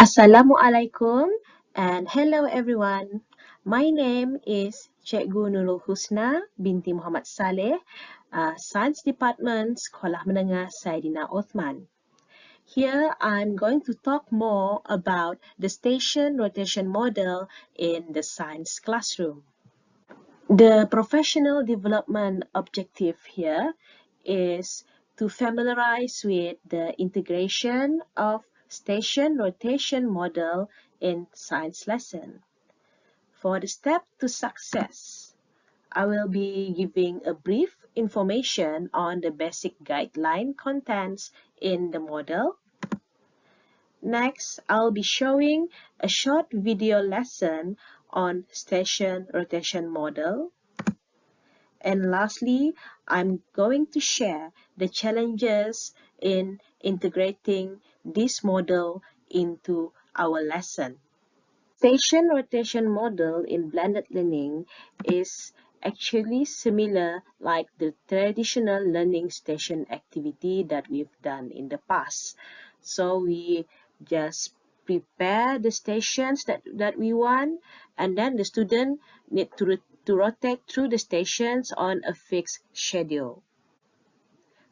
Assalamualaikum and hello everyone. My name is Cikgu Nurul Husna binti Muhammad Saleh, Science Department, Sekolah Menengah Saidina Othman. Here I'm going to talk more about the station rotation model in the science classroom. The professional development objective here is to familiarize with the integration of station rotation model in science lesson. For the step to success, I will be giving a brief information on the basic guideline contents in the model. Next, I'll be showing a short video lesson on station rotation model. And lastly, I'm going to share the challenges in integrating this model into our lesson. Station rotation model in blended learning is actually similar like the traditional learning station activity that we've done in the past. So we just prepare the stations that we want, and then the student need to rotate through the stations on a fixed schedule.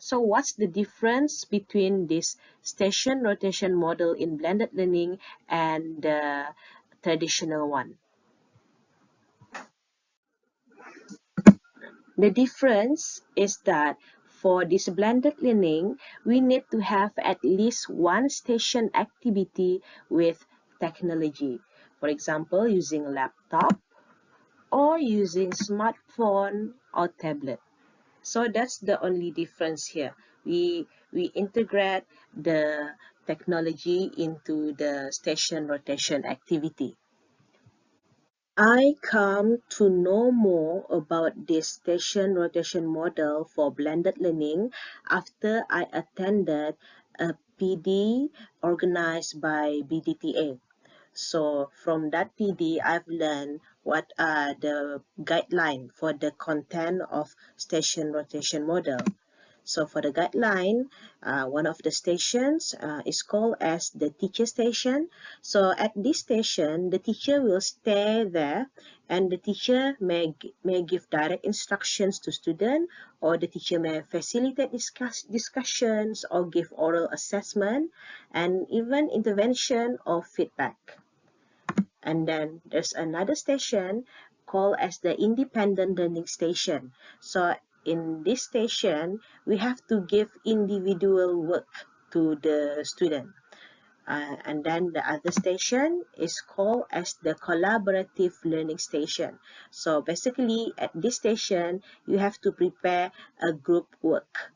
So what's the difference between this station rotation model in blended learning and the traditional one? The difference is that for this blended learning, we need to have at least one station activity with technology. For example, using laptop or using smartphone or tablet. So that's the only difference here. We integrate the technology into the station rotation activity. I come to know more about this station rotation model for blended learning after I attended a PD organized by BDTA. So from that PD, I've learned what are the guidelines for the content of station rotation model. So for the guideline, one of the stations is called as the teacher station. So at this station, the teacher will stay there, and the teacher may give direct instructions to students, or the teacher may facilitate discussions or give oral assessment, and even intervention or feedback. And then there's another station called as the independent learning station. So in this station, we have to give individual work to the student. And then the other station is called as the collaborative learning station. So basically at this station, you have to prepare a group work.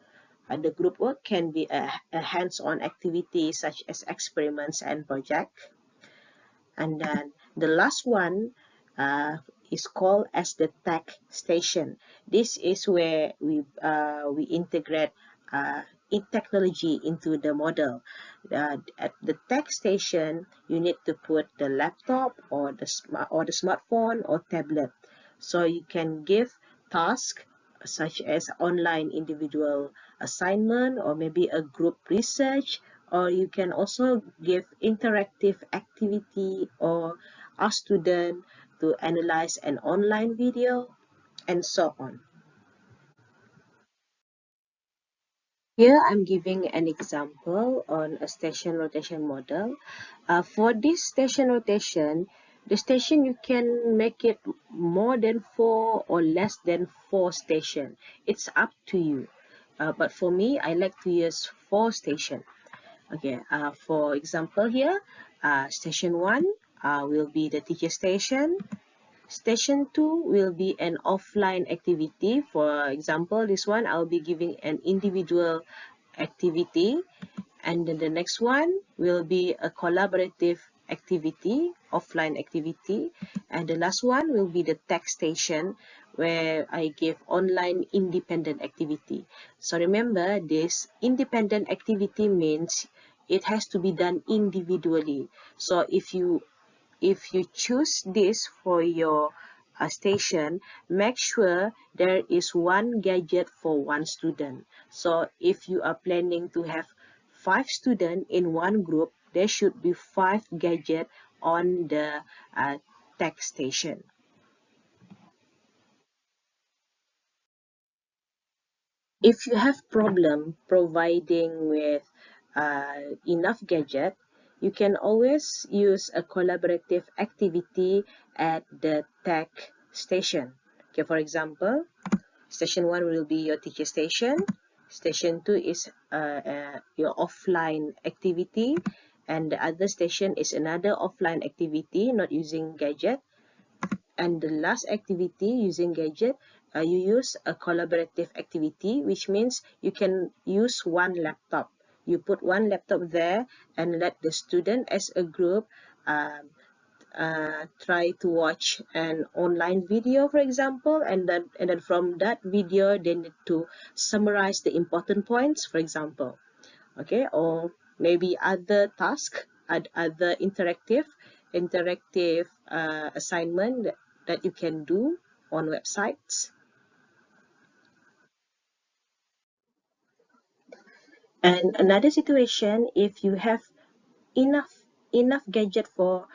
The group work can be a hands-on activity such as experiments and projects. And then the last one is called as the tech station. This is where we integrate technology into the model. At the tech station, you need to put the laptop or the smartphone or tablet, so you can give tasks such as online individual assignment or maybe a group research, or you can also give interactive activity or ask students to analyze an online video and so on. Here I'm giving an example on a station rotation model. For this station rotation, the station you can make it more than 4 or less than 4 station. It's up to you. But for me, I like to use 4 station. Okay, for example here, station 1 will be the teacher station. Station 2 will be an offline activity. For example, this one I'll be giving an individual activity, and then the next one will be a collaborative activity, offline activity, and the last one will be the tech station where I give online independent activity. So remember, this independent activity means it has to be done individually. So if you choose this for your station, make sure there is one gadget for one student. So if you are planning to have 5 students in one group, there should be 5 gadgets on the tech station. If you have problem providing with enough gadget, you can always use a collaborative activity at the tech station. Okay, for example, station 1 will be your teacher station. Station 2 is your offline activity, and the other station is another offline activity not using gadget. And the last activity using gadget, you use a collaborative activity, which means you can use one laptop. You put one laptop there and let the student as a group try to watch an online video, for example, and then from that video they need to summarize the important points, for example. Okay, or maybe other task, other interactive assignment that you can do on websites. And another situation, if you have enough gadget for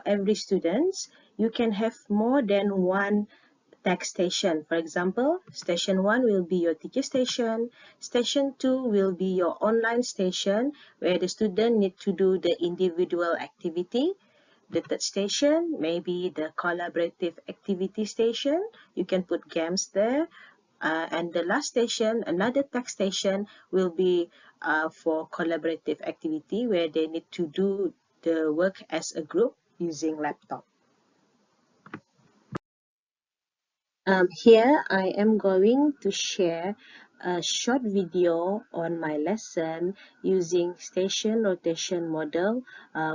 every students, you can have more than one tech station. For example, station 1 will be your teacher station, station 2 will be your online station where the student need to do the individual activity. The third station, maybe the collaborative activity station, you can put games there. And the last station, another tech station, will be for collaborative activity where they need to do the work as a group using laptop. Here I am going to share a short video on my lesson using station rotation model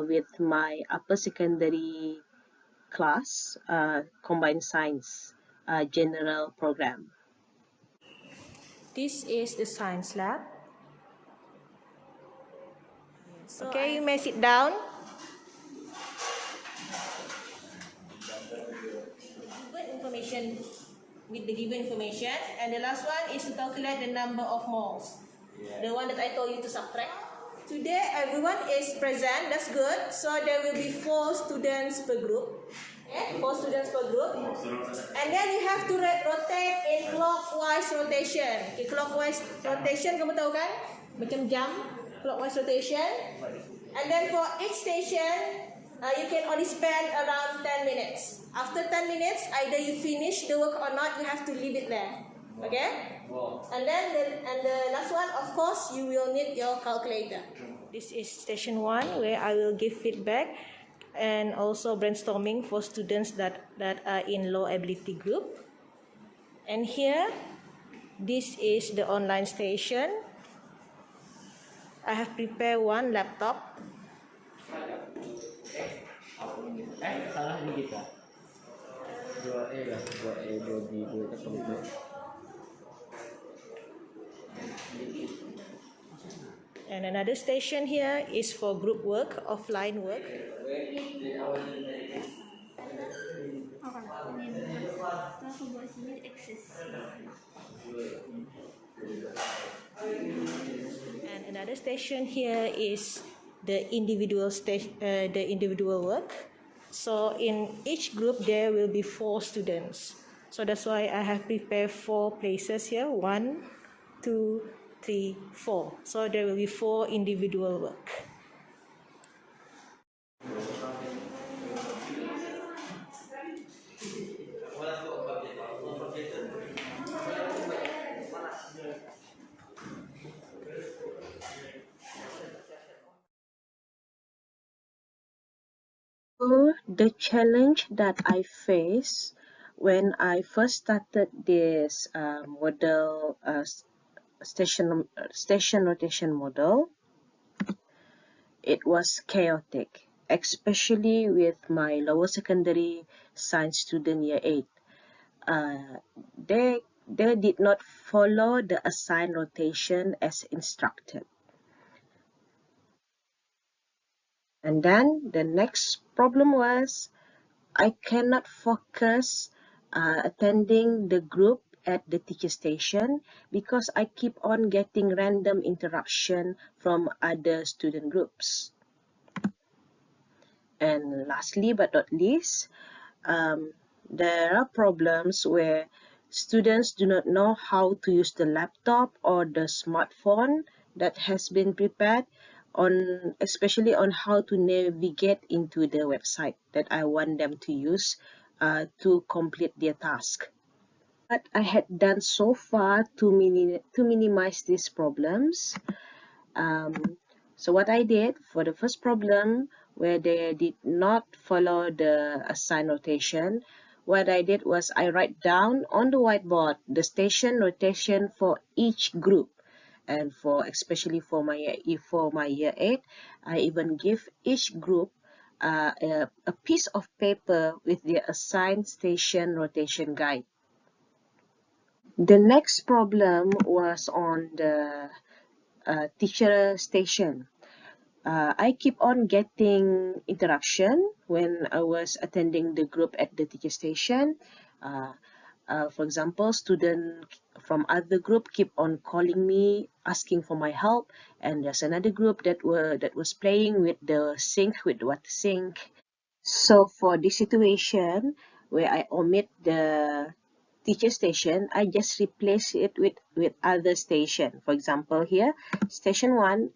with my upper secondary class combined science general program. This is the science lab. Okay, you may sit down. Given information with the given information, and the last one is to calculate the number of moles. The one that I told you to subtract. Today everyone is present, that's good. So there will be 4 students per group. Okay? 4 students per group. And then you have to rotate in clockwise rotation. Okay, clockwise rotation, kamu tahu kan? Macam jam, clockwise rotation. And then for each station, you can only spend around 10 minutes. After 10 minutes, either you finish the work or not, you have to leave it there. Okay? And then the last one, of course, you will need your calculator. This is station 1 where I will give feedback and also brainstorming for students that are in low ability group. And here, this is the online station. I have prepared one laptop. Salah ini kita. 2E lah, 2E, 2B, 2 And another station here is for group work, offline work. And another station here is the individual work. So in each group there will be 4 students. So that's why I have prepared 4 places here. 1, 2, 3, 4. So there will be 4 individual work. So the challenge that I faced when I first started this model station rotation model, it was chaotic, especially with my lower secondary science student year 8. They did not follow the assigned rotation as instructed. And then the next problem was I cannot focus attending the group at the teacher station because I keep on getting random interruption from other student groups. And lastly but not least, there are problems where students do not know how to use the laptop or the smartphone that has been prepared on, especially on how to navigate into the website that I want them to use to complete their task. What I had done so far to minimize these problems. So what I did for the first problem, where they did not follow the assigned rotation, what I did was I write down on the whiteboard the station rotation for each group. And for especially for my year 8, I even give each group a piece of paper with the assigned station rotation guide. The next problem was on the teacher station. I keep on getting interaction when I was attending the group at the teacher station. Uh, for example, student from other group keep on calling me, asking for my help, and there's another group that was playing with the sink, with water sink. So for this situation where I omit the teacher station, I just replace it with other station. For example, here, station 1,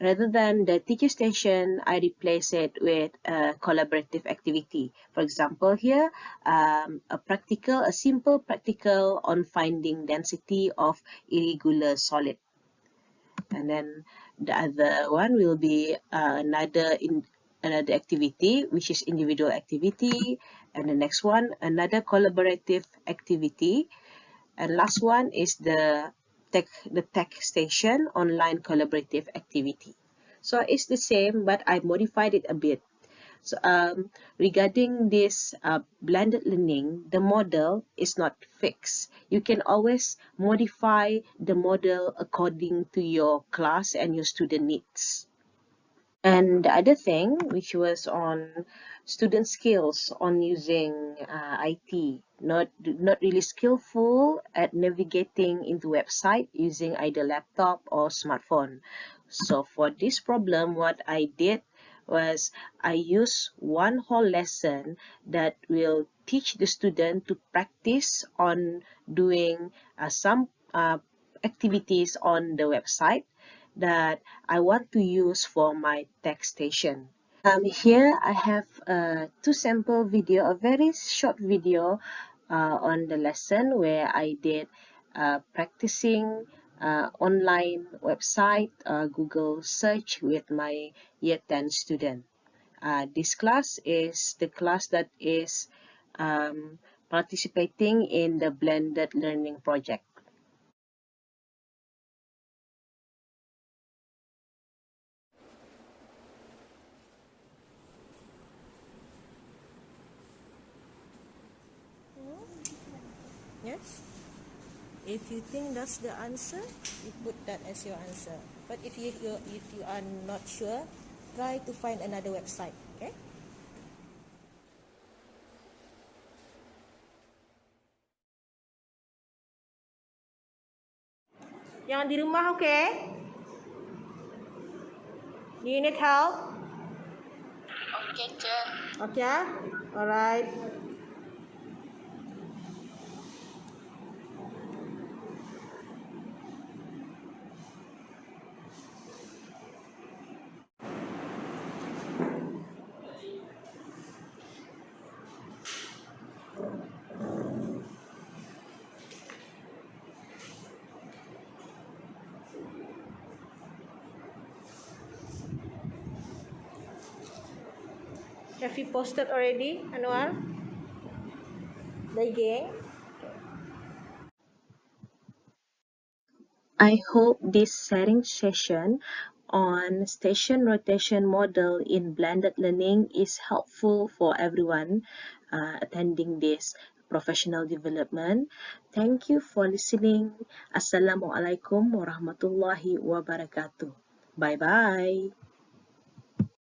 rather than the teacher station, I replace it with a collaborative activity. For example, here, a simple practical on finding density of irregular solid. And then the other one will be another activity, which is individual activity. And the next one, another collaborative activity. And last one is the tech station online collaborative activity. So it's the same, but I modified it a bit. So regarding this blended learning, the model is not fixed. You can always modify the model according to your class and your student needs. And the other thing, which was on student skills on using IT, not really skillful at navigating into website using either laptop or smartphone. So for this problem, what I did was I used one whole lesson that will teach the student to practice on doing some activities on the website that I want to use for my text station. Here I have two sample video, a very short video on the lesson where I did practicing online website, Google search with my year 10 student. This class is the class that is participating in the blended learning project. Yes? If you think that's the answer, you put that as your answer. But if you are not sure, try to find another website. Okay? Yang di rumah, okay? Do you need help? Okay, teacher. Okay? Alright. Have you posted already, Anwar? The gang? I hope this sharing session on station rotation model in blended learning is helpful for everyone attending this professional development. Thank you for listening. Assalamualaikum warahmatullahi wabarakatuh. Bye bye.